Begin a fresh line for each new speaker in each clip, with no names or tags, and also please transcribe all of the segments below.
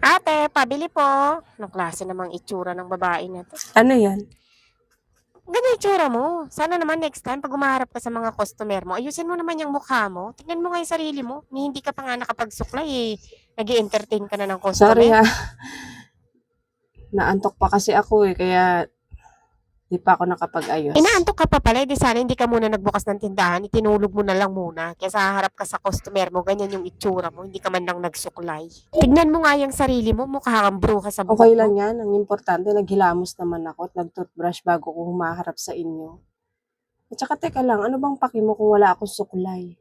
Ate, pabili po. Anong klase namang itsura ng babae na 'to?
Ano yan?
Ganyan itsura mo. Sana naman next time 'pag humaharap ka sa mga customer mo, ayusin mo naman yung mukha mo. Tingnan mo nga yung sarili mo. Ni hindi ka pa nga nakapagsuklay, nag-e-entertain ka na ng
Sorry
customer.
ha, naantok pa kasi ako kaya di pa ako nakapag-ayos.
Inaantok ka pa pala, di sana hindi ka muna nagbukas ng tindahan, itinulog mo na lang muna. Kaysa haharap ka sa customer mo, ganyan yung itsura mo, hindi ka man lang nagsuklay. Tignan mo nga yung sarili mo, mukha kang bruha sa buhok
Okay
mo.
lang yan, ang importante naghilamos naman ako at nag-toothbrush bago ko humaharap sa inyo. At saka teka lang, ano bang paki mo kung wala akong suklay?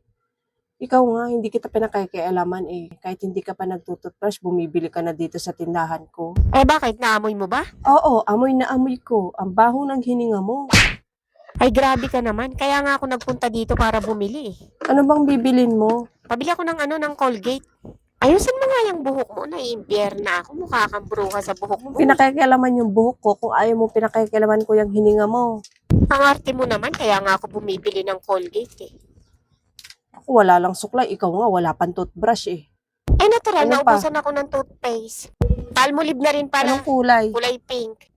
Ikaw nga, hindi kita pinakakialaman Kahit hindi ka pa nagtutoothbrush, bumibili ka na dito sa tindahan ko.
Eh bakit, naamoy mo ba?
Oo, amoy na amoy ko. Ang baho ng hininga mo.
Ay grabe ka naman, kaya nga ako nagpunta dito para bumili eh.
Ano bang bibilin mo?
Pabili ako ng Colgate. Ayusin mo nga yung buhok mo, naiimpyer na ako, mukha kang bruha sa buhok mo.
Pinakikialaman yung buhok ko kung ayaw mo pinakikialaman ko yung hininga mo.
Ang arte mo naman, kaya nga ako bumibili ng Colgate eh.
Ako wala lang suklay, ikaw nga wala pang toothbrush
Eh natural,
Ano pa?
naubusan ako ng toothpaste. Palmolive na rin pala,
Anong kulay?
kulay pink.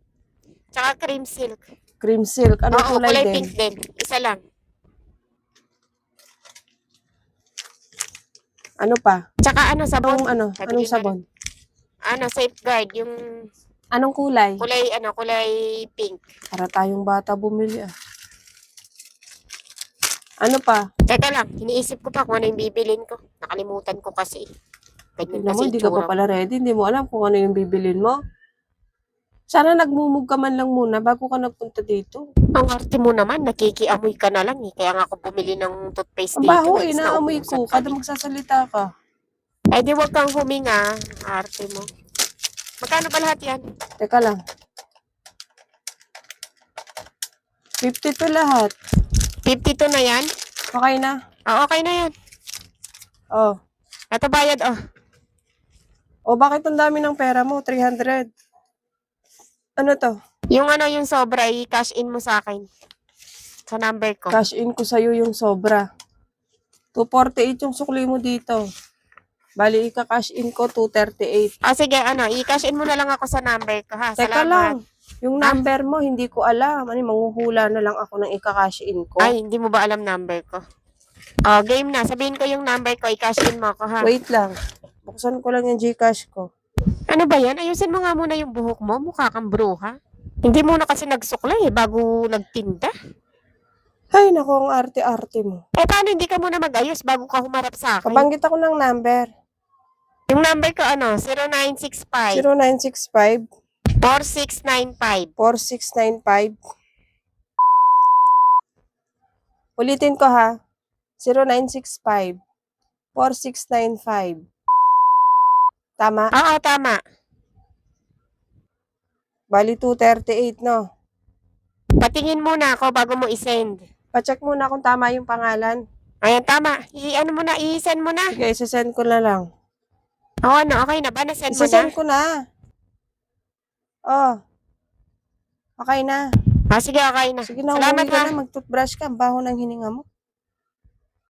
Tsaka cream silk.
Cream silk. Anong
Oo,
kulay
kulay
din?
pink din. Isa lang.
Ano pa?
Tsaka sabon.
Anong
Pabili na rin.
sabon?
Safeguard, yung
Anong kulay?
kulay pink.
Para tayong bata bumili Ano pa?
Teka lang, iniisip ko pa kung ano yung bibilin ko. Nakalimutan ko kasi. Ganyan
Tignan mo,
kasi
hindi ka pa
itsura ko.
pala ready. Hindi mo alam kung ano yung bibilin mo. Sana nagmumug ka man lang muna bago ka nagpunta dito.
Ang arte mo naman, nakikiamoy ka na lang eh. Kaya nga ako bumili ng toothpaste
Ang
dito.
baho
Naamoy
naamoy ko. Kada magsasalita ka.
Eh di wag kang huminga, arte mo. Magkano ba lahat yan?
Teka lang. 52 lahat.
52 na yan?
Okay na?
Okay na yan.
Oh.
Ito bayad
O bakit ang dami ng pera mo? 300. Ano to?
Yung sobra, i-cash in mo sa akin. Sa number ko.
Cash in ko sa'yo yung sobra. 248 yung sukli mo dito. Bali, ika-cash in ko 238.
Sige, i-cash in mo na lang ako sa number ko ha.
Teka
Salamat.
lang. Yung number mo, hindi ko alam. Manghuhula na lang ako ng ika-cash in ko.
Ay, hindi mo ba alam number ko? Game na. Sabihin ko yung number ko, i-cash in mo ako ha.
Wait lang. Buksan ko lang yung Gcash ko.
Ano ba yan? Ayusin mo nga muna yung buhok mo. Mukha kang bruha. Hindi mo na kasi nagsuklay bago nagtinda.
Ay, naku, ang arte-arte mo.
Paano hindi ka muna mag-ayos bago ka humarap sa akin?
Kabanggit ako ng number.
Yung number ko 0965
0965
4695
4695. Ulitin ko ha. 0965 4695. Tama?
Oo, tama.
Bali 238, no?
Patingin muna ako bago mo i-send.
Pacheck muna kung tama yung pangalan.
Ayan, tama. I-send mo na.
Sige, isasend ko na lang.
Okay na ba? Na-send mo na?
Isasend ko na. Okay na.
Sige, okay na.
Sige na,
Salamat
umuwi ka
ha.
na. Mag-toothbrush ka. Ang baho ng hininga mo.